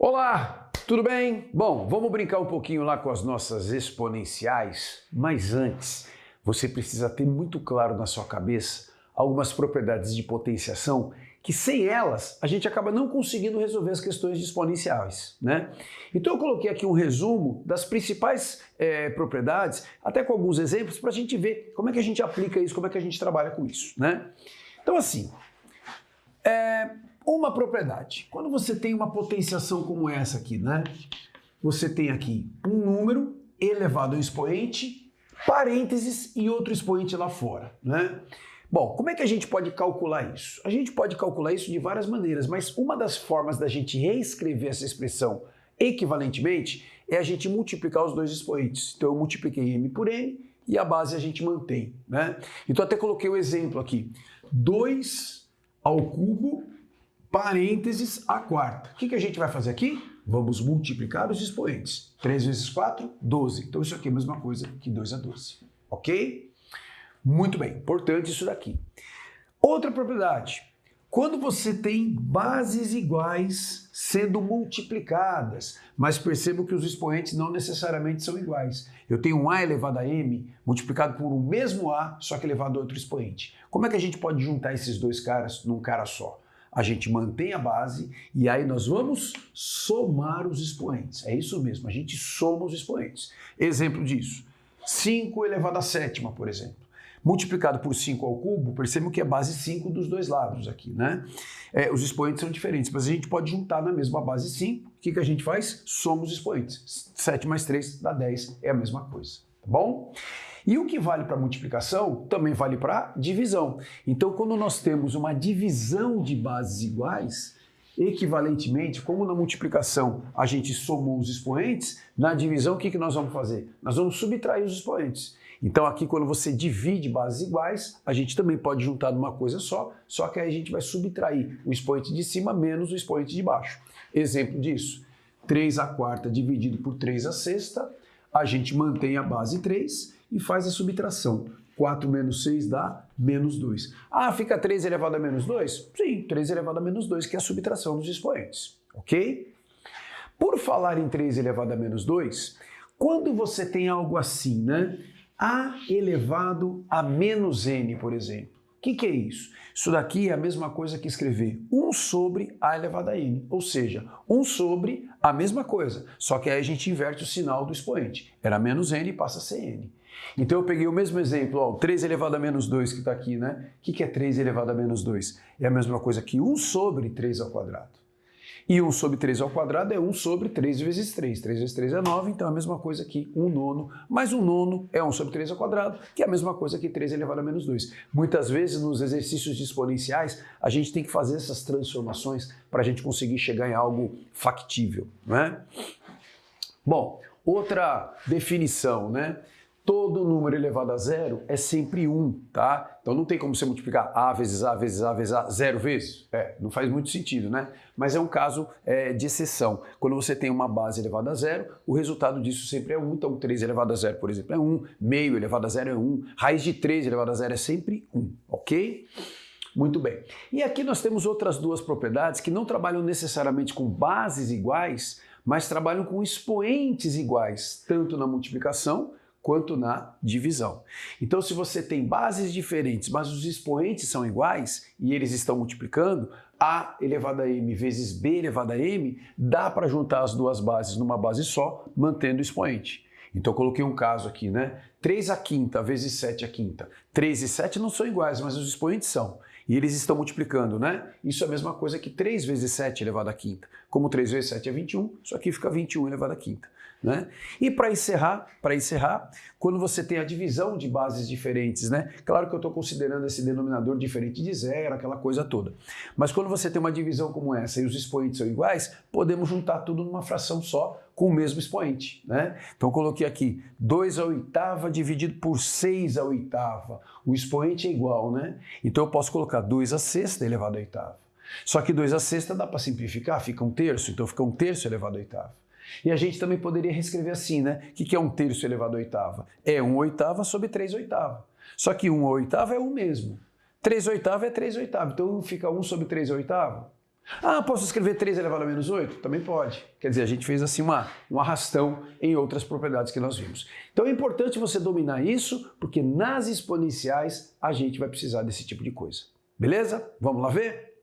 Olá, tudo bem? Bom, vamos brincar um pouquinho lá com as nossas exponenciais, mas antes, você precisa ter muito claro na sua cabeça algumas propriedades de potenciação que sem elas a gente acaba não conseguindo resolver as questões de exponenciais, né? Então eu coloquei aqui um resumo das principais propriedades, até com alguns exemplos, para a gente ver como é que a gente aplica isso, como é que a gente trabalha com isso, né? Então assim, uma propriedade. Quando você tem uma potenciação como essa aqui, né? Você tem aqui um número elevado ao expoente, parênteses e outro expoente lá fora, né? Bom, como é que a gente pode calcular isso? A gente pode calcular isso de várias maneiras, mas uma das formas da gente reescrever essa expressão equivalentemente é a gente multiplicar os dois expoentes. Então eu multipliquei m por n e a base a gente mantém, né? Então até coloquei o exemplo aqui. 2 ao cubo, parênteses, a quarta. O que a gente vai fazer aqui? Vamos multiplicar os expoentes. 3 vezes 4, 12. Então isso aqui é a mesma coisa que 2 a 12. Ok? Muito bem, importante isso daqui. Outra propriedade. Quando você tem bases iguais sendo multiplicadas, mas percebo que os expoentes não necessariamente são iguais. Eu tenho um a elevado a m multiplicado por um mesmo a, só que elevado a outro expoente. Como é que a gente pode juntar esses dois caras num cara só? A gente mantém a base e aí nós vamos somar os expoentes. É isso mesmo, a gente soma os expoentes. Exemplo disso, 5 elevado a sétima, por exemplo. Multiplicado por 5 ao cubo, percebam que é base 5 dos dois lados aqui, né? Os expoentes são diferentes, mas a gente pode juntar na mesma base 5. O que a gente faz? Soma os expoentes. 7 mais 3 dá 10, é a mesma coisa, tá bom? E o que vale para multiplicação também vale para divisão. Então, quando nós temos uma divisão de bases iguais, equivalentemente, como na multiplicação a gente somou os expoentes, na divisão o que nós vamos fazer? Nós vamos subtrair os expoentes. Então aqui quando você divide bases iguais, a gente também pode juntar numa coisa só que aí a gente vai subtrair o expoente de cima menos o expoente de baixo. Exemplo disso, 3 a quarta dividido por 3 a sexta, a gente mantém a base 3 e faz a subtração. 4 menos 6 dá menos 2. Ah, fica 3 elevado a menos 2? Sim, 3 elevado a menos 2, que é a subtração dos expoentes, ok? Por falar em 3 elevado a menos 2, quando você tem algo assim, né? A elevado a menos n, por exemplo. O que é isso? Isso daqui é a mesma coisa que escrever 1 sobre a elevado a n, ou seja, 1 sobre a mesma coisa, só que aí a gente inverte o sinal do expoente. Era menos n e passa a ser n. Então eu peguei o mesmo exemplo, ó, 3 elevado a menos 2 que está aqui, né? O que é 3 elevado a menos 2? É a mesma coisa que 1 sobre 3 ao quadrado. E 1 sobre 3 ao quadrado é 1 sobre 3 vezes 3. 3 vezes 3 é 9, então é a mesma coisa que 1 nono. Mais 1 nono é 1 sobre 3 ao quadrado, que é a mesma coisa que 3 elevado a menos 2. Muitas vezes, nos exercícios de exponenciais, a gente tem que fazer essas transformações para a gente conseguir chegar em algo factível, né? Bom, outra definição, né? Todo número elevado a zero é sempre 1, tá? Então não tem como você multiplicar a vezes a vezes a vezes a 0 vezes. Não faz muito sentido, né? Mas é um caso de exceção. Quando você tem uma base elevada a zero, o resultado disso sempre é 1. Então 3 elevado a zero, por exemplo, é 1. Meio elevado a zero é 1. Raiz de 3 elevado a zero é sempre 1, ok? Muito bem. E aqui nós temos outras duas propriedades que não trabalham necessariamente com bases iguais, mas trabalham com expoentes iguais, tanto na multiplicação quanto na divisão. Então, se você tem bases diferentes, mas os expoentes são iguais e eles estão multiplicando, a elevado a m vezes b elevado a m, dá para juntar as duas bases numa base só, mantendo o expoente. Então, eu coloquei um caso aqui, né? 3 a quinta vezes 7 a quinta. 3 e 7 não são iguais, mas os expoentes são. E eles estão multiplicando, né? Isso é a mesma coisa que 3 vezes 7 elevado a quinta. Como 3 vezes 7 é 21, isso aqui fica 21 elevado a quinta. Né? E para encerrar, quando você tem a divisão de bases diferentes, né? Claro que eu estou considerando esse denominador diferente de zero, aquela coisa toda. Mas quando você tem uma divisão como essa e os expoentes são iguais, podemos juntar tudo numa fração só com o mesmo expoente, né? Então eu coloquei aqui 2 a oitava dividido por 6 a oitava. O expoente é igual, né? Então eu posso colocar 2 a sexta elevado a oitava. Só que 2 a sexta dá para simplificar, fica 1/3, então fica 1/3 elevado a oitava. E a gente também poderia reescrever assim, né? O que é 1/3 elevado a oitava? É 1/8 sobre 3/8. Só que 1/8 é 1 mesmo. 3/8 é 3/8. Então fica 1 sobre 3/8. Ah, posso escrever 3 elevado a menos 8? Também pode. Quer dizer, a gente fez assim um arrastão em outras propriedades que nós vimos. Então é importante você dominar isso, porque nas exponenciais a gente vai precisar desse tipo de coisa. Beleza? Vamos lá ver?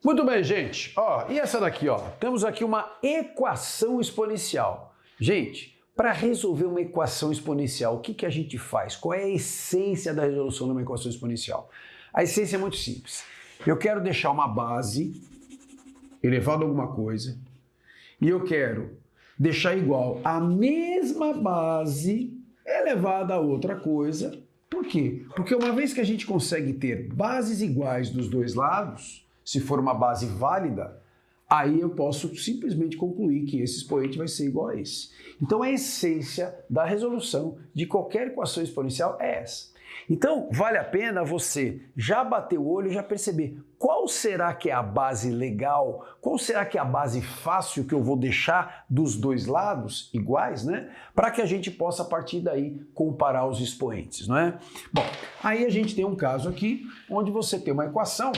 Muito bem, gente. Ó, e essa daqui, ó? Temos aqui uma equação exponencial. Gente, para resolver uma equação exponencial, o que a gente faz? Qual é a essência da resolução de uma equação exponencial? A essência é muito simples. Eu quero deixar uma base elevado a alguma coisa e eu quero deixar igual a mesma base elevada a outra coisa. Por quê? Porque uma vez que a gente consegue ter bases iguais dos dois lados, se for uma base válida, aí eu posso simplesmente concluir que esse expoente vai ser igual a esse. Então a essência da resolução de qualquer equação exponencial é essa. Então, vale a pena você já bater o olho e já perceber qual será que é a base legal, qual será que é a base fácil que eu vou deixar dos dois lados iguais, né? Para que a gente possa, a partir daí, comparar os expoentes, não é? Bom, aí a gente tem um caso aqui, onde você tem uma equação,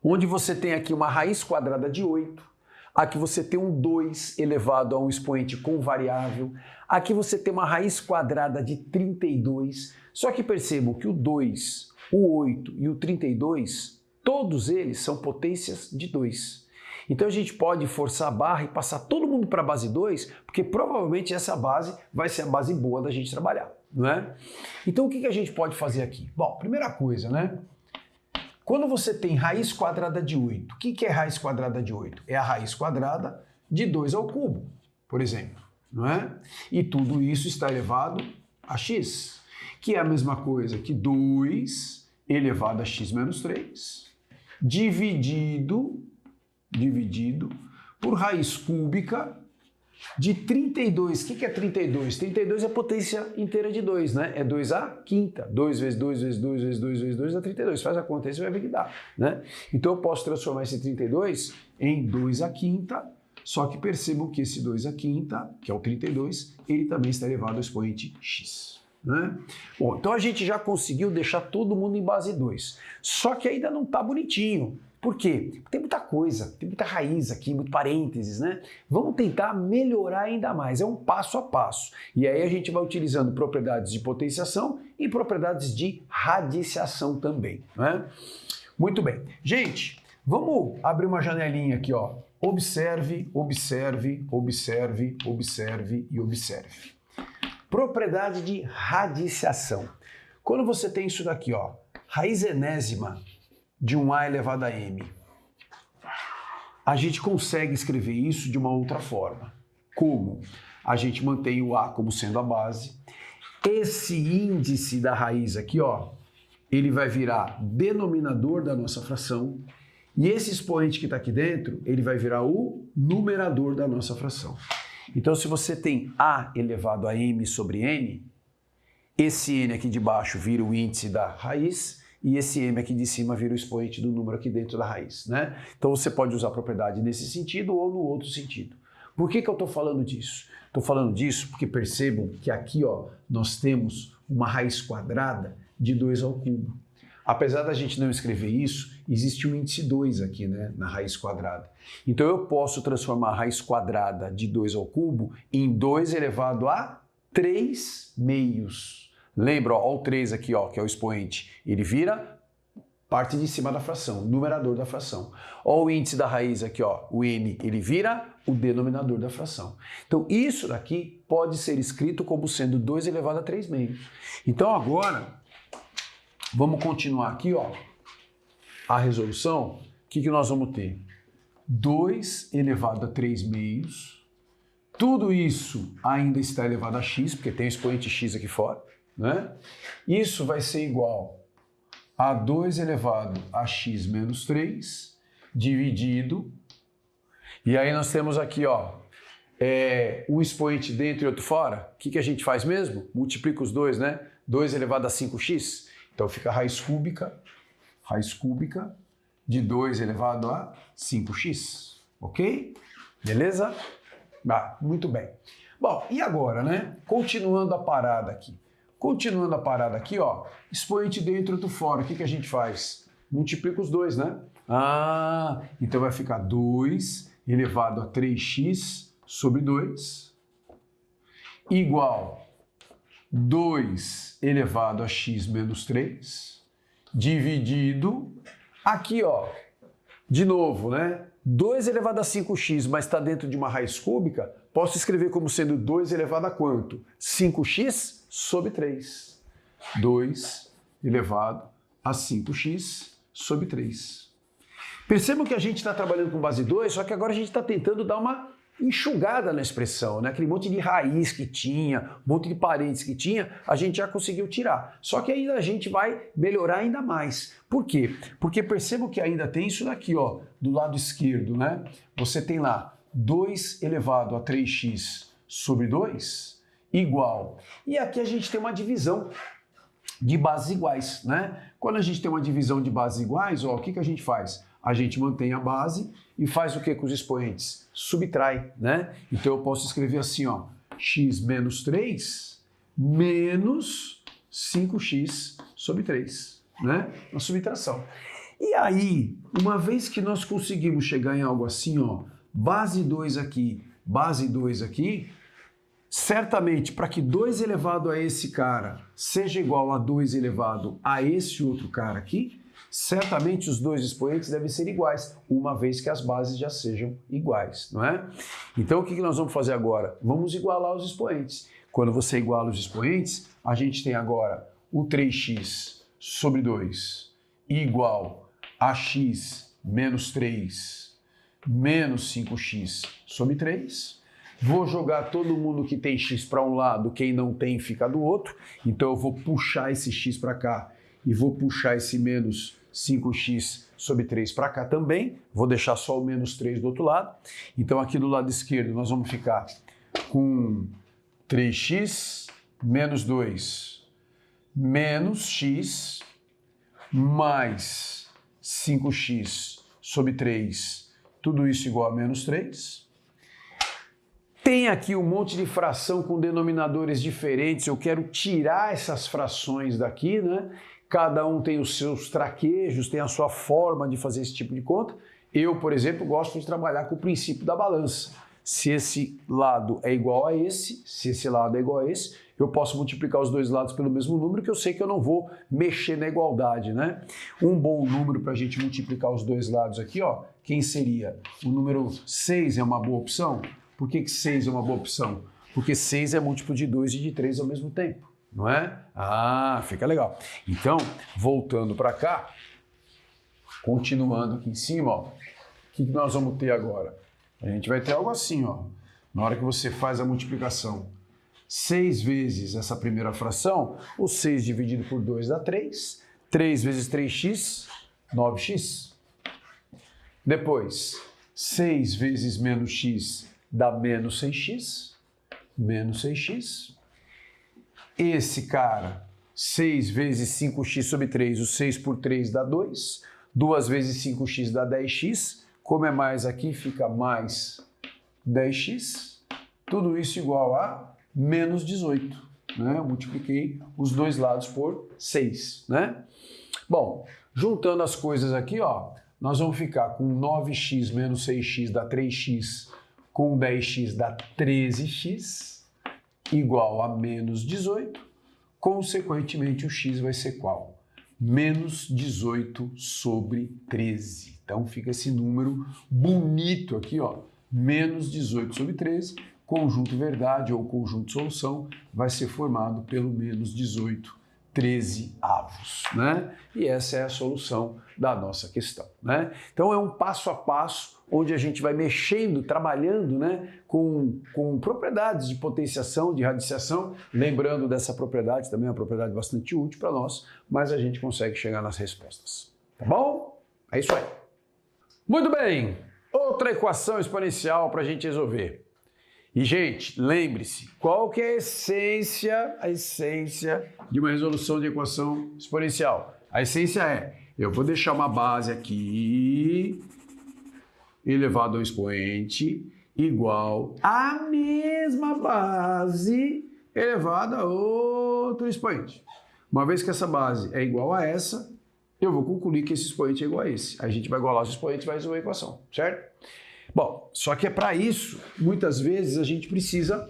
onde você tem aqui uma raiz quadrada de 8, aqui você tem um 2 elevado a um expoente com variável, aqui você tem uma raiz quadrada de 32, só que percebam que o 2, o 8 e o 32, todos eles são potências de 2. Então a gente pode forçar a barra e passar todo mundo para a base 2, porque provavelmente essa base vai ser a base boa da gente trabalhar, não é? Então o que a gente pode fazer aqui? Bom, primeira coisa, né? Quando você tem raiz quadrada de 8, o que é raiz quadrada de 8? É a raiz quadrada de 2 ao cubo, por exemplo, não é? E tudo isso está elevado a x, que é a mesma coisa que 2 elevado a x menos 3, dividido por raiz cúbica de 32. O que é 32? 32 é a potência inteira de 2, né? É 2 à quinta. 2 vezes 2 vezes 2 vezes 2 vezes 2 dá 32. Faz a conta aí, você vai ver que dá, né? Então eu posso transformar esse 32 em 2 à quinta, só que percebam que esse 2 à quinta, que é o 32, ele também está elevado ao expoente x, né? Bom, então a gente já conseguiu deixar todo mundo em base 2. Só que ainda não está bonitinho. Por quê? Tem muita coisa, tem muita raiz aqui, muito parênteses, né? Vamos tentar melhorar ainda mais, é um passo a passo. E aí a gente vai utilizando propriedades de potenciação e propriedades de radiciação também, né? Muito bem. Gente, vamos abrir uma janelinha aqui, ó. Observe, observe, observe, observe e observe. Propriedade de radiciação. Quando você tem isso daqui, ó, raiz enésima de um a elevado a m, a gente consegue escrever isso de uma outra forma. Como? A gente mantém o a como sendo a base. Esse índice da raiz aqui, ó, ele vai virar denominador da nossa fração. E esse expoente que está aqui dentro, ele vai virar o numerador da nossa fração. Então, se você tem a elevado a m sobre n, esse n aqui de baixo vira o índice da raiz, e esse m aqui de cima vira o expoente do número aqui dentro da raiz, né? Então você pode usar a propriedade nesse sentido ou no outro sentido. Por que eu estou falando disso? Estou falando disso porque percebam que aqui, ó, nós temos uma raiz quadrada de 2 ao cubo. Apesar da gente não escrever isso, existe um índice 2 aqui, né, na raiz quadrada. Então eu posso transformar a raiz quadrada de 2 ao cubo em 2 elevado a 3 meios. Lembra, ó, o 3 aqui, ó, que é o expoente, ele vira parte de cima da fração, numerador da fração. Ó, o índice da raiz aqui, ó, o n, ele vira o denominador da fração. Então, isso daqui pode ser escrito como sendo 2 elevado a 3 meios. Então, agora, vamos continuar aqui, ó, a resolução. O que nós vamos ter? 2 elevado a 3 meios. Tudo isso ainda está elevado a x, porque tem o expoente x aqui fora, né? Isso vai ser igual a 2 elevado a x menos 3, dividido. E aí nós temos aqui, ó, um expoente dentro e outro fora. O que a gente faz mesmo? Multiplica os dois, né? 2 elevado a 5x. Então fica raiz cúbica de 2 elevado a 5x. Ok? Beleza? Ah, muito bem. Bom, e agora, né? Continuando a parada aqui. Ó, expoente dentro e outro fora. O que a gente faz? Multiplica os dois, né? Ah, então vai ficar 2 elevado a 3x sobre 2 igual 2 elevado a x menos 3 dividido aqui, ó, de novo, né? 2 elevado a 5x, mas está dentro de uma raiz cúbica, posso escrever como sendo 2 elevado a quanto? 5x sobre 3. 2 elevado a 5x sobre 3. Percebam que a gente está trabalhando com base 2, só que agora a gente está tentando dar uma enxugada na expressão, né? Aquele monte de raiz que tinha, um monte de parênteses que tinha, a gente já conseguiu tirar. Só que ainda a gente vai melhorar ainda mais. Por quê? Porque percebam que ainda tem isso daqui, ó, do lado esquerdo, né? Você tem lá 2 elevado a 3x sobre 2 igual. E aqui a gente tem uma divisão de bases iguais, né? Quando a gente tem uma divisão de bases iguais, ó, o que a gente faz? A gente mantém a base e faz o que com os expoentes? Subtrai, né? Então eu posso escrever assim, ó, x menos 3 menos 5x sobre 3, né? Uma subtração. E aí, uma vez que nós conseguimos chegar em algo assim, ó, base 2 aqui, certamente, para que 2 elevado a esse cara seja igual a 2 elevado a esse outro cara aqui, certamente os dois expoentes devem ser iguais, uma vez que as bases já sejam iguais, não é? Então, o que nós vamos fazer agora? Vamos igualar os expoentes. Quando você iguala os expoentes, a gente tem agora o 3x sobre 2 igual a x menos 3 menos 5x sobre 3. Vou jogar todo mundo que tem x para um lado, quem não tem fica do outro. Então eu vou puxar esse x para cá e vou puxar esse menos 5x sobre 3 para cá também. Vou deixar só o menos 3 do outro lado. Então aqui do lado esquerdo nós vamos ficar com 3x menos 2 menos x mais 5x sobre 3, tudo isso igual a menos 3. Tem aqui um monte de fração com denominadores diferentes, eu quero tirar essas frações daqui, né? Cada um tem os seus traquejos, tem a sua forma de fazer esse tipo de conta. Eu, por exemplo, gosto de trabalhar com o princípio da balança. Se esse lado é igual a esse, se esse lado é igual a esse, eu posso multiplicar os dois lados pelo mesmo número, que eu sei que eu não vou mexer na igualdade, né? Um bom número para a gente multiplicar os dois lados aqui, ó, quem seria? O número 6 é uma boa opção? Por que 6 é uma boa opção? Porque 6 é múltiplo de 2 e de 3 ao mesmo tempo, não é? Ah, fica legal. Então, voltando para cá, continuando aqui em cima, ó, o que nós vamos ter agora? A gente vai ter algo assim, ó. Na hora que você faz a multiplicação, 6 vezes essa primeira fração, o 6 dividido por 2 dá 3. 3 vezes 3x, 9x. Depois, 6 vezes menos x dá menos 6x. Menos 6x. Esse cara, 6 vezes 5x sobre 3, o 6 por 3 dá 2. 2 vezes 5x dá 10x. Como é mais aqui, fica mais 10x. Tudo isso igual a menos 18. Né? Eu multipliquei os dois lados por 6. Né? Bom, juntando as coisas aqui, ó, nós vamos ficar com 9x menos 6x dá 3x, com 10x dá 13x, igual a menos 18. Consequentemente, o x vai ser qual? Menos 18 sobre 13. Então fica esse número bonito aqui, ó, menos 18 sobre 13, conjunto verdade ou conjunto solução vai ser formado pelo menos 18, 13 avos, né? E essa é a solução da nossa questão, né? Então é um passo a passo onde a gente vai mexendo, trabalhando, né, com propriedades de potenciação, de radiciação, lembrando dessa propriedade, também é uma propriedade bastante útil para nós, mas a gente consegue chegar nas respostas. Tá bom? É isso aí. Muito bem, outra equação exponencial para a gente resolver. E, gente, lembre-se, qual que é a essência de uma resolução de equação exponencial? A essência é, eu vou deixar uma base aqui, elevado ao expoente, igual à mesma base elevada a outro expoente. Uma vez que essa base é igual a essa, eu vou concluir que esse expoente é igual a esse. Aí a gente vai igualar os expoentes e vai resolver a equação, certo? Bom, só que para isso, muitas vezes a gente precisa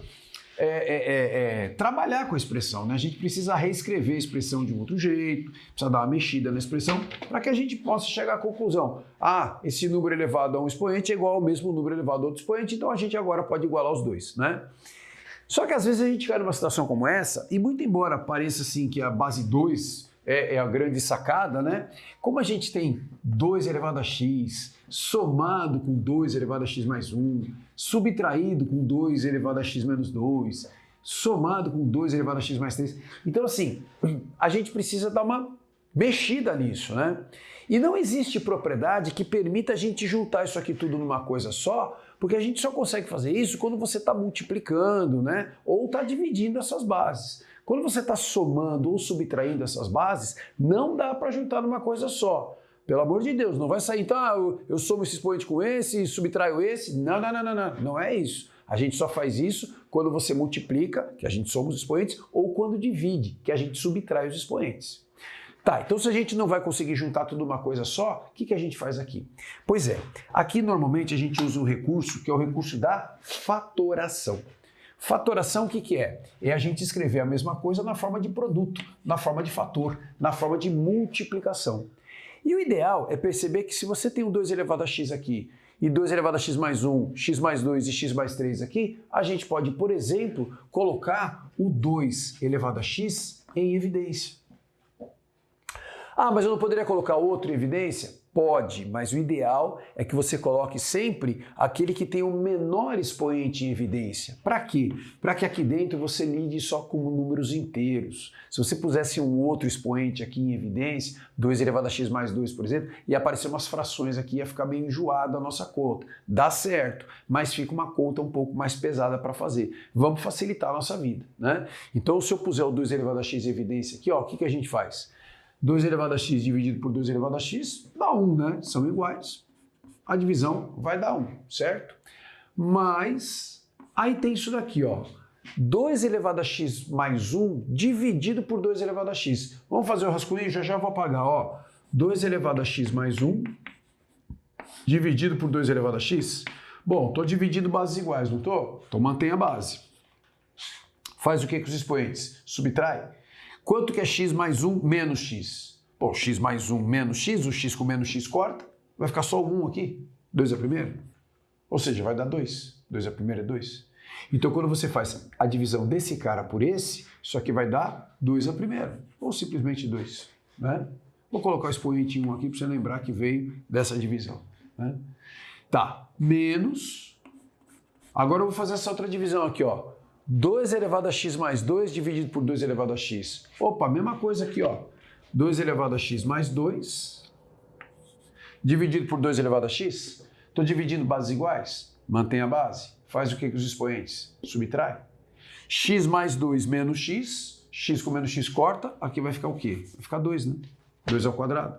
trabalhar com a expressão, né? A gente precisa reescrever a expressão de um outro jeito, precisa dar uma mexida na expressão para que a gente possa chegar à conclusão. Ah, esse número elevado a um expoente é igual ao mesmo número elevado a outro expoente, então a gente agora pode igualar os dois, né? Só que às vezes a gente cai numa situação como essa, e muito embora pareça assim que a base 2 é a grande sacada, né? Como a gente tem 2 elevado a x somado com 2 elevado a x mais 1, subtraído com 2 elevado a x menos 2, somado com 2 elevado a x mais 3. Então, assim, a gente precisa dar uma mexida nisso, né? E não existe propriedade que permita a gente juntar isso aqui tudo numa coisa só, porque a gente só consegue fazer isso quando você está multiplicando, né? Ou está dividindo essas bases. Quando você está somando ou subtraindo essas bases, não dá para juntar numa coisa só. Pelo amor de Deus, não vai sair, então, eu somo esse expoente com esse e subtraio esse. Não, não, não, não, não, não é isso. A gente só faz isso quando você multiplica, que a gente soma os expoentes, ou quando divide, que a gente subtrai os expoentes. Tá, então se a gente não vai conseguir juntar tudo numa coisa só, o que a gente faz aqui? Pois é, aqui normalmente a gente usa um recurso que é o recurso da fatoração. Fatoração o que é? É a gente escrever a mesma coisa na forma de produto, na forma de fator, na forma de multiplicação. E o ideal é perceber que se você tem um 2 elevado a x aqui e 2 elevado a x mais 1, x mais 2 e x mais 3 aqui, a gente pode, por exemplo, colocar o 2 elevado a x em evidência. Ah, mas eu não poderia colocar outro em evidência? Pode, mas o ideal é que você coloque sempre aquele que tem o menor expoente em evidência. Para quê? Para que aqui dentro você lide só com números inteiros. Se você pusesse um outro expoente aqui em evidência, 2 elevado a x mais 2, por exemplo, ia aparecer umas frações aqui, ia ficar meio enjoada a nossa conta. Dá certo, mas fica uma conta um pouco mais pesada para fazer. Vamos facilitar a nossa vida, né? Então, se eu puser o 2 elevado a x em evidência aqui, ó, o que a gente faz? 2 elevado a x dividido por 2 elevado a x dá 1, né? São iguais. A divisão vai dar 1, certo? Mas aí tem isso daqui, ó. 2 elevado a x mais 1 dividido por 2 elevado a x. Vamos fazer o rascunho? Já vou apagar, ó. 2 elevado a x mais 1 dividido por 2 elevado a x. Bom, estou dividindo bases iguais, não estou? Então mantém a base. Faz o que com os expoentes? Subtrai. Quanto que é x mais 1 menos x? Bom, x mais 1 menos x, o x com menos x corta, vai ficar só o 1 aqui. 2 é primeiro. Ou seja, vai dar 2. 2 é primeiro é 2. Então, quando você faz a divisão desse cara por esse, isso aqui vai dar 2 a primeiro. Ou simplesmente 2. Né? Vou colocar o expoente 1 aqui para você lembrar que veio dessa divisão. Né? Tá, menos... Agora eu vou fazer essa outra divisão aqui, ó. 2 elevado a x mais 2 dividido por 2 elevado a x. Opa, mesma coisa aqui, ó. 2 elevado a x mais 2 dividido por 2 elevado a x. Estou dividindo bases iguais. Mantém a base. Faz o que com os expoentes? Subtrai. X mais 2 menos x. X com menos x corta. Aqui vai ficar o quê? Vai ficar 2, né? 2 ao quadrado.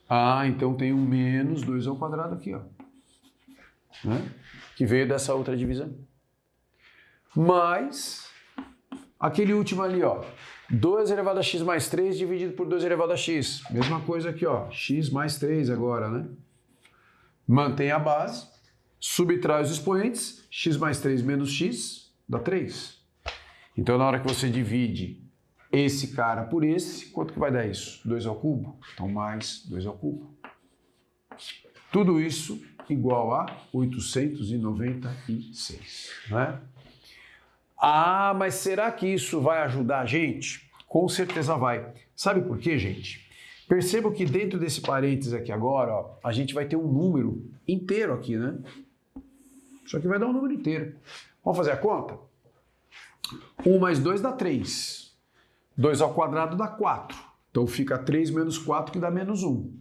Ah, então tem um menos 2 ao quadrado aqui, ó. Né? Que veio dessa outra divisão. Mais aquele último ali, ó. 2 elevado a x mais 3 dividido por 2 elevado a x. Mesma coisa aqui, ó. X mais 3 agora, né? Mantém a base. Subtrai os expoentes. X mais 3 menos x dá 3. Então, na hora que você divide esse cara por esse, quanto que vai dar isso? 2 ao cubo? Então, mais 2 ao cubo. Tudo isso igual a 896, né? Ah, mas será que isso vai ajudar a gente? Com certeza vai. Sabe por quê, gente? Percebam que dentro desse parênteses aqui agora, ó, a gente vai ter um número inteiro aqui, né? Isso aqui vai dar um número inteiro. Vamos fazer a conta? 1 mais 2 dá 3. 2 ao quadrado dá 4. Então fica 3 menos 4 que dá menos 1.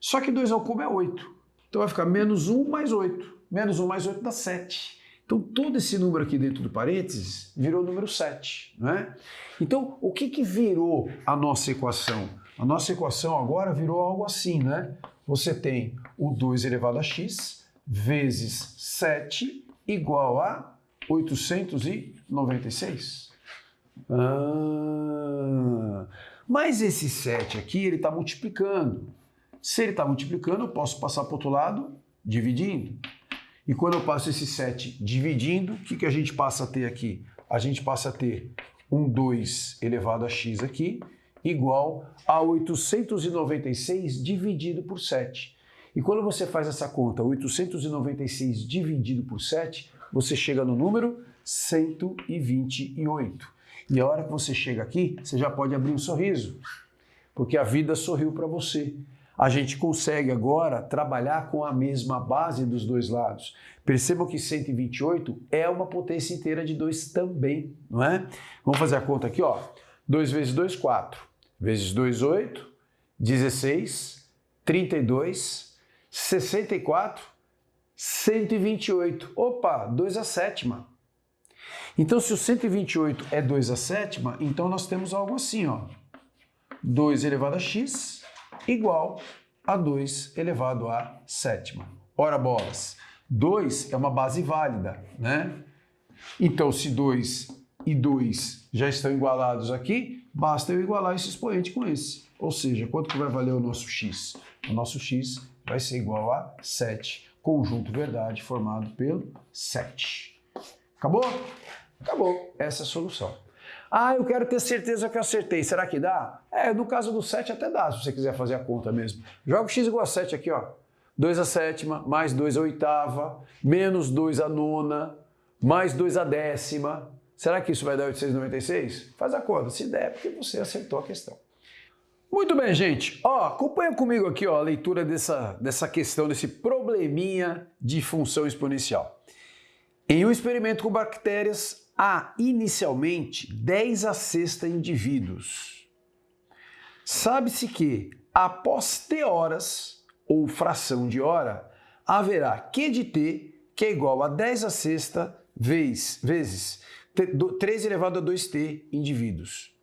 Só que 2 ao cubo é 8. Então vai ficar menos 1 mais 8. Menos 1 mais 8 dá 7. Então, todo esse número aqui dentro do parênteses virou número 7, né? Então, o que virou a nossa equação? A nossa equação agora virou algo assim, né? Você tem o 2 elevado a x vezes 7 igual a 896. Mas esse 7 aqui, ele está multiplicando. Se ele está multiplicando, eu posso passar para o outro lado dividindo. E quando eu passo esse 7 dividindo, o que a gente passa a ter aqui? A gente passa a ter um 2 elevado a x aqui, igual a 896 dividido por 7. E quando você faz essa conta, 896 dividido por 7, você chega no número 128. E a hora que você chega aqui, você já pode abrir um sorriso, porque a vida sorriu para você. A gente consegue agora trabalhar com a mesma base dos dois lados. Percebam que 128 é uma potência inteira de 2 também, não é? Vamos fazer a conta aqui, ó. 2 vezes 2, 4. Vezes 2, 8. 16. 32. 64. 128. Opa, 2 à sétima. Então, se o 128 é 2 à sétima, então nós temos algo assim, ó. 2 elevado a x igual a 2 elevado à sétima. Ora bolas, 2 é uma base válida, né? Então, se 2 e 2 já estão igualados aqui, basta eu igualar esse expoente com esse. Ou seja, quanto que vai valer o nosso x? O nosso x vai ser igual a 7, conjunto verdade formado pelo 7. Acabou? Acabou. Essa é a solução. Ah, eu quero ter certeza que eu acertei. Será que dá? No caso do 7 até dá, se você quiser fazer a conta mesmo. Joga o x igual a 7 aqui, ó. 2 à sétima, mais 2 à oitava, menos 2 à nona, mais 2 à décima. Será que isso vai dar 896? Faz a conta. Se der, porque você acertou a questão. Muito bem, gente. Ó, acompanha comigo aqui, ó, a leitura dessa questão, desse probleminha de função exponencial. Em um experimento com bactérias, há inicialmente 10 à sexta indivíduos. Sabe-se que, após t horas, ou fração de hora, haverá Q de t, que é igual a 10 à sexta vezes 3 elevado a 2t indivíduos.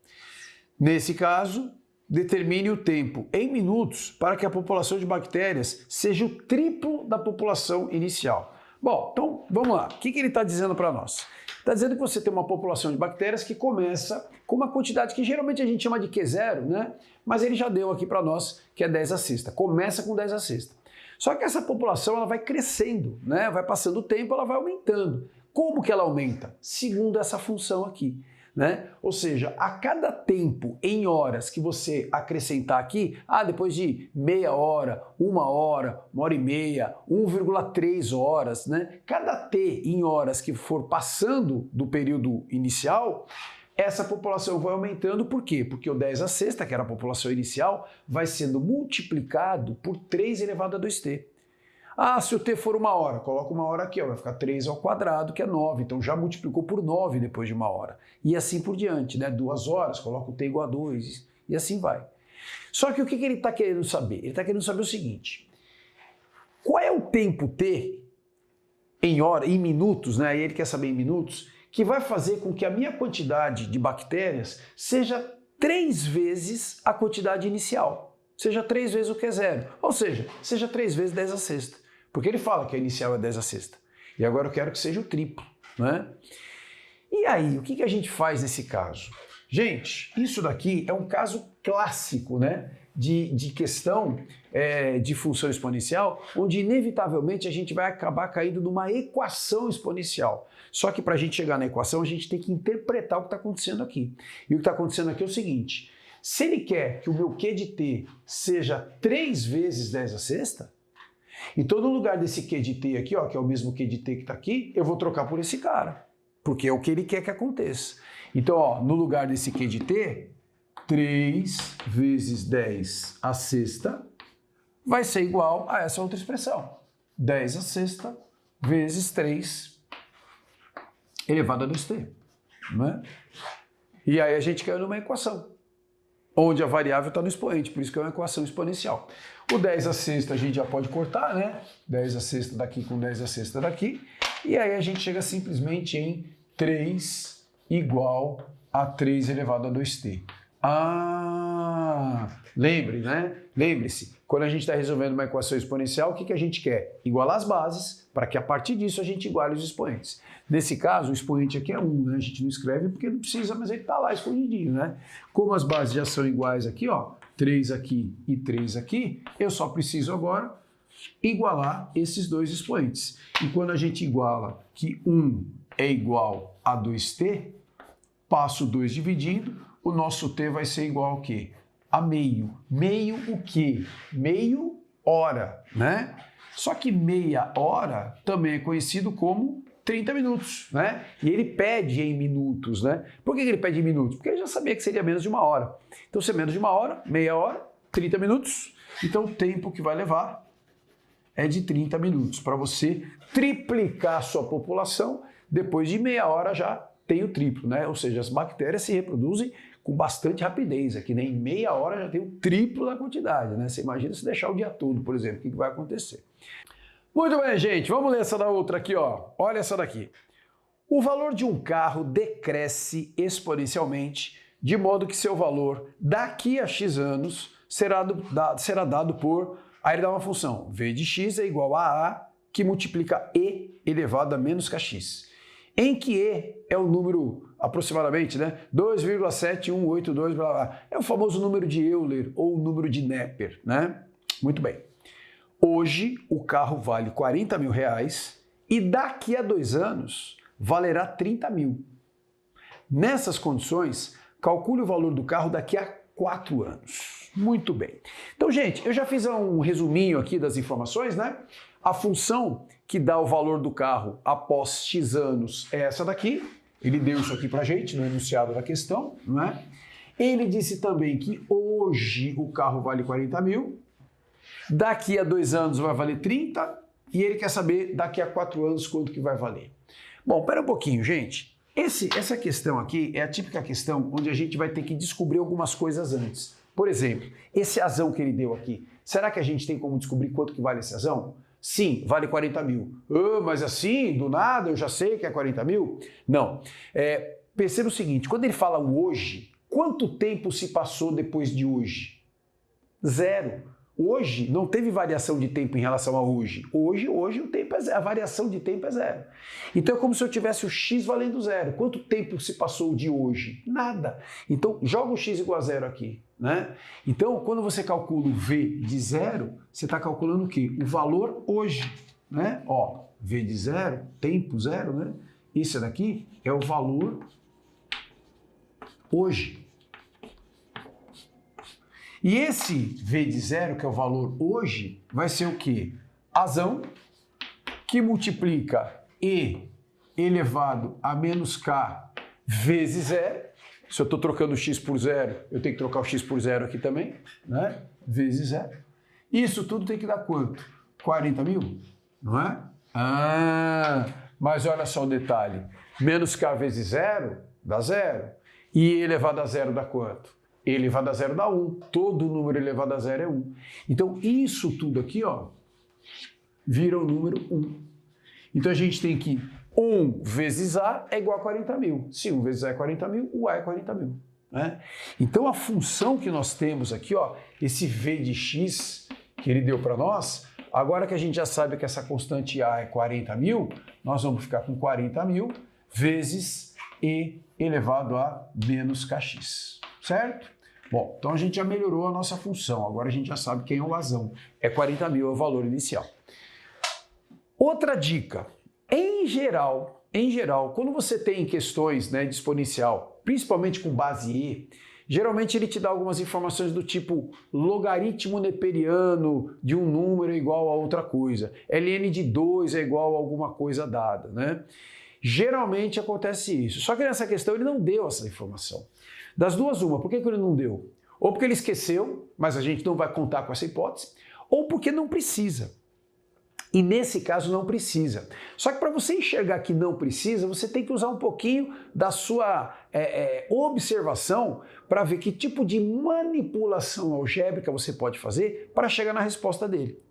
Nesse caso, determine o tempo em minutos para que a população de bactérias seja o triplo da população inicial. Bom, então vamos lá. O que ele está dizendo para nós? Está dizendo que você tem uma população de bactérias que começa com uma quantidade que geralmente a gente chama de Q0, né? Mas ele já deu aqui para nós que é 10 à sexta. Começa com 10 à sexta. Só que essa população ela vai crescendo, né? Vai passando o tempo, ela vai aumentando. Como que ela aumenta? Segundo essa função aqui, né? Ou seja, a cada tempo em horas que você acrescentar aqui, depois de meia hora, 1 hora e meia, 1,3 horas, né? Cada t em horas que for passando do período inicial, essa população vai aumentando. Por quê? Porque o 10 à sexta, que era a população inicial, vai sendo multiplicado por 3 elevado a 2t. Se o t for 1 hora, coloca 1 hora aqui, ó, vai ficar 3 ao quadrado, que é 9. Então já multiplicou por 9 depois de 1 hora. E assim por diante, né? 2 horas, coloca o t igual a 2 e assim vai. Só que o que ele está querendo saber? Ele está querendo saber o seguinte: qual é o tempo t em hora, em minutos, né? E ele quer saber em minutos, que vai fazer com que a minha quantidade de bactérias seja 3 vezes a quantidade inicial. Seja 3 vezes o Q0. Ou seja 3 vezes 10 à sexta. Porque ele fala que a inicial é 10 à sexta. E agora eu quero que seja o triplo, né? E aí, o que a gente faz nesse caso? Gente, isso daqui é um caso clássico, né? De questão de função exponencial, onde inevitavelmente a gente vai acabar caindo numa equação exponencial. Só que para a gente chegar na equação, a gente tem que interpretar o que está acontecendo aqui. E o que está acontecendo aqui é o seguinte: se ele quer que o meu Q de t seja 3 vezes 10 à sexta, então no lugar desse Q de t aqui, ó, que é o mesmo Q de t que está aqui, eu vou trocar por esse cara, porque é o que ele quer que aconteça. Então, ó, no lugar desse Q de t, 3 vezes 10 à sexta vai ser igual a essa outra expressão. 10 à sexta vezes 3 elevado a 2t. Né? E aí a gente caiu numa equação, onde a variável está no expoente, por isso que é uma equação exponencial. O 10 à sexta a gente já pode cortar, né? 10 à sexta daqui com 10 à sexta daqui. E aí a gente chega simplesmente em 3 igual a 3 elevado a 2t. Lembre, né? Lembre-se, quando a gente está resolvendo uma equação exponencial, o que a gente quer? Igualar as bases, para que a partir disso a gente iguale os expoentes. Nesse caso, o expoente aqui é 1, né? A gente não escreve porque não precisa, mas ele está lá escondidinho, né? Como as bases já são iguais aqui, ó, 3 aqui e 3 aqui, eu só preciso agora igualar esses dois expoentes. E quando a gente iguala que 1 é igual a 2t, passo 2 dividindo, o nosso t vai ser igual ao quê? A meio. Meio o quê? Meio hora, né? Só que meia hora também é conhecido como 30 minutos, né? E ele pede em minutos, né? Por que ele pede em minutos? Porque ele já sabia que seria menos de uma hora. Então, se é menos de uma hora, meia hora, 30 minutos. Então, o tempo que vai levar é de 30 minutos. Para você triplicar a sua população, depois de meia hora já tem o triplo, né? Ou seja, as bactérias se reproduzem com bastante rapidez. Aqui, né? Em meia hora já tem o triplo da quantidade, né? Você imagina se deixar o dia todo, por exemplo, o que vai acontecer? Muito bem, gente, vamos ler essa da outra aqui, ó. Olha essa daqui. O valor de um carro decresce exponencialmente, de modo que seu valor daqui a X anos será dado por... Aí ele dá uma função, v de x é igual a que multiplica e elevado a menos kx. Em que e é o número aproximadamente, né? 2,7182, blá, blá. É o famoso número de Euler ou o número de Neper, né? Muito bem. Hoje o carro vale 40 mil reais e daqui a 2 anos valerá 30 mil. Nessas condições, calcule o valor do carro daqui a 4 anos. Muito bem. Então, gente, eu já fiz um resuminho aqui das informações, né? A função que dá o valor do carro após X anos é essa daqui. Ele deu isso aqui pra gente no enunciado da questão, não é? Ele disse também que hoje o carro vale 40 mil, daqui a 2 anos vai valer 30 e ele quer saber daqui a 4 anos quanto que vai valer. Bom, pera um pouquinho, gente. Essa questão aqui é a típica questão onde a gente vai ter que descobrir algumas coisas antes. Por exemplo, esse azão que ele deu aqui, será que a gente tem como descobrir quanto que vale esse azão? Sim, vale 40 mil. Mas assim, do nada, eu já sei que é 40 mil? Não. Perceba o seguinte, quando ele fala o hoje, quanto tempo se passou depois de hoje? 0. Hoje não teve variação de tempo em relação a hoje. Hoje o tempo é 0, a variação de tempo é 0. Então é como se eu tivesse o x valendo 0. Quanto tempo se passou de hoje? Nada. Então joga o x igual a 0 aqui, né? Então quando você calcula o v de 0, você está calculando o quê? O valor hoje, né? Ó, v de 0, tempo 0, né? Isso daqui é o valor hoje. E esse v de 0, que é o valor hoje, vai ser o quê? Azão, que multiplica e elevado a menos k vezes 0. Se eu estou trocando o x por 0, eu tenho que trocar o x por 0 aqui também, né? Vezes 0. Isso tudo tem que dar quanto? 40 mil, não é? Mas olha só o detalhe. Menos k vezes 0 dá 0. E elevado a 0 dá quanto? E elevado a 0 dá 1. Todo número elevado a 0 é 1. Então, isso tudo aqui, ó, vira o número 1. Então, a gente tem que 1 vezes A é igual a 40 mil. Se 1 vezes A é 40 mil, o A é 40 mil. Né? Então, a função que nós temos aqui, ó, esse V de x que ele deu para nós, agora que a gente já sabe que essa constante A é 40 mil, nós vamos ficar com 40 mil vezes E elevado a menos kx. Certo? Bom, então a gente já melhorou a nossa função, agora a gente já sabe quem é o azão. É 40 mil é o valor inicial. Outra dica, em geral, quando você tem questões, né, de exponencial, principalmente com base E, geralmente ele te dá algumas informações do tipo logaritmo neperiano de um número é igual a outra coisa, ln de 2 é igual a alguma coisa dada, né? Geralmente acontece isso, só que nessa questão ele não deu essa informação. Das duas, uma, por que ele não deu? Ou porque ele esqueceu, mas a gente não vai contar com essa hipótese, ou porque não precisa. E nesse caso não precisa. Só que para você enxergar que não precisa, você tem que usar um pouquinho da sua observação para ver que tipo de manipulação algébrica você pode fazer para chegar na resposta dele.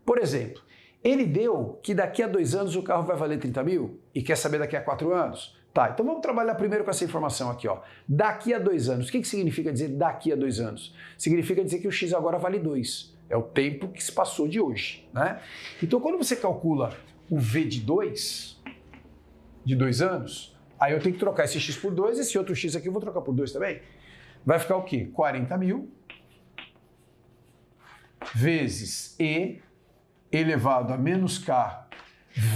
Por exemplo, ele deu que daqui a 2 anos o carro vai valer 30 mil e quer saber daqui a 4 anos? Tá, então vamos trabalhar primeiro com essa informação aqui, ó. Daqui a 2 anos. O que significa dizer daqui a 2 anos? Significa dizer que o x agora vale 2. é o tempo que se passou de hoje, né? Então, quando você calcula o V de 2 anos, aí eu tenho que trocar esse x por 2, esse outro x aqui eu vou trocar por 2 também. Vai ficar o quê? 40.000 vezes E elevado a menos K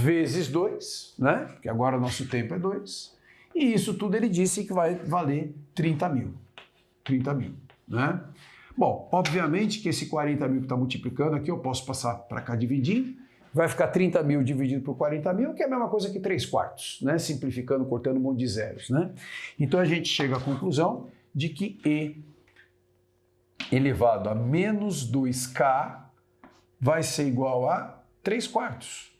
vezes 2, né? Porque agora o nosso tempo é 2. E isso tudo ele disse que vai valer 30.000. 30.000, né? Bom, obviamente que esse 40.000 que está multiplicando aqui, eu posso passar para cá dividindo. Vai ficar 30.000 dividido por 40.000, que é a mesma coisa que 3/4, né? Simplificando, cortando um monte de zeros, né? Então a gente chega à conclusão de que E elevado a menos 2K vai ser igual a 3/4.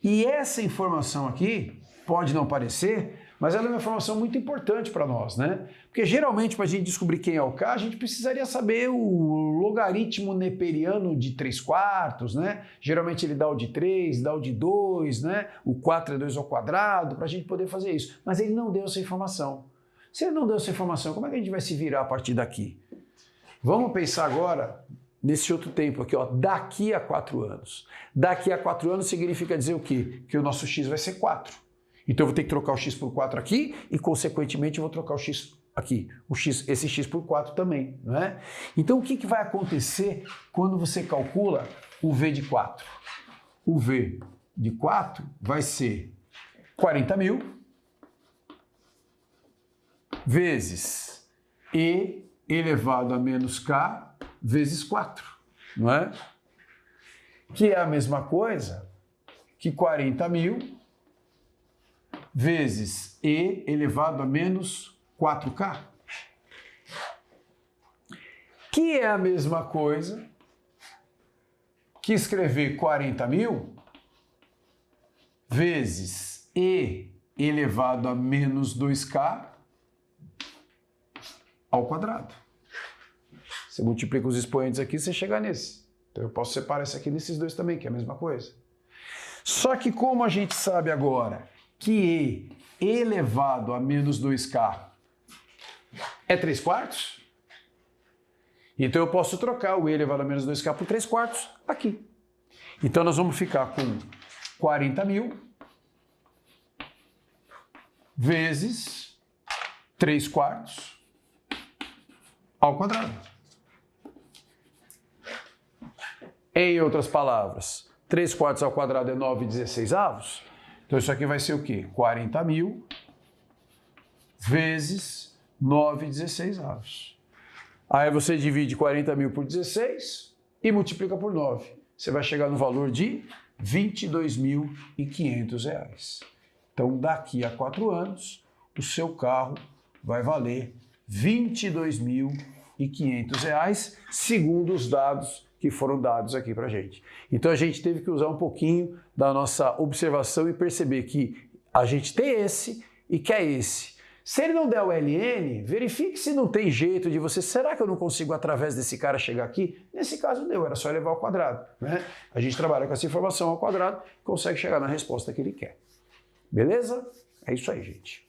E essa informação aqui pode não parecer, mas ela é uma informação muito importante para nós, né? Porque geralmente para a gente descobrir quem é o K, a gente precisaria saber o logaritmo neperiano de 3/4, né? Geralmente ele dá o de 3, dá o de 2, né? O 4 é 2 ao quadrado, para a gente poder fazer isso. Mas ele não deu essa informação. Se ele não deu essa informação, como é que a gente vai se virar a partir daqui? Vamos pensar agora nesse outro tempo aqui, ó, daqui a 4 anos. Daqui a 4 anos significa dizer o quê? Que o nosso x vai ser 4. Então eu vou ter que trocar o x por 4 aqui e, consequentemente, eu vou trocar o x aqui, esse x por 4 também, não é? Então o que vai acontecer quando você calcula o v de 4? O v de 4 vai ser 40.000 vezes E elevado a menos K vezes 4, não é? Que é a mesma coisa que 40.000 vezes E elevado a menos 4K. Que é a mesma coisa que escrever 40.000 vezes E elevado a menos 2K ao quadrado. Você multiplica os expoentes aqui, você chega nesse. Então eu posso separar isso aqui nesses dois também, que é a mesma coisa. Só que como a gente sabe agora que E elevado a menos 2K é 3/4, então eu posso trocar o E elevado a menos 2K por 3/4 aqui. Então nós vamos ficar com 40.000 vezes 3/4 ao quadrado. Em outras palavras, 3/4 ao quadrado é 9/16. Então isso aqui vai ser o quê? 40.000 vezes 9/16. Aí você divide 40.000 por 16 e multiplica por 9. Você vai chegar no valor de R$ 22.500. Então daqui a 4 anos, o seu carro vai valer R$ 22.500, segundo os dados que foram dados aqui para a gente. Então a gente teve que usar um pouquinho da nossa observação e perceber que a gente tem esse e quer esse. Se ele não der o LN, verifique se não tem jeito de você, será que eu não consigo através desse cara chegar aqui? Nesse caso deu, era só elevar ao quadrado, né? A gente trabalha com essa informação ao quadrado, consegue chegar na resposta que ele quer. Beleza? É isso aí, gente.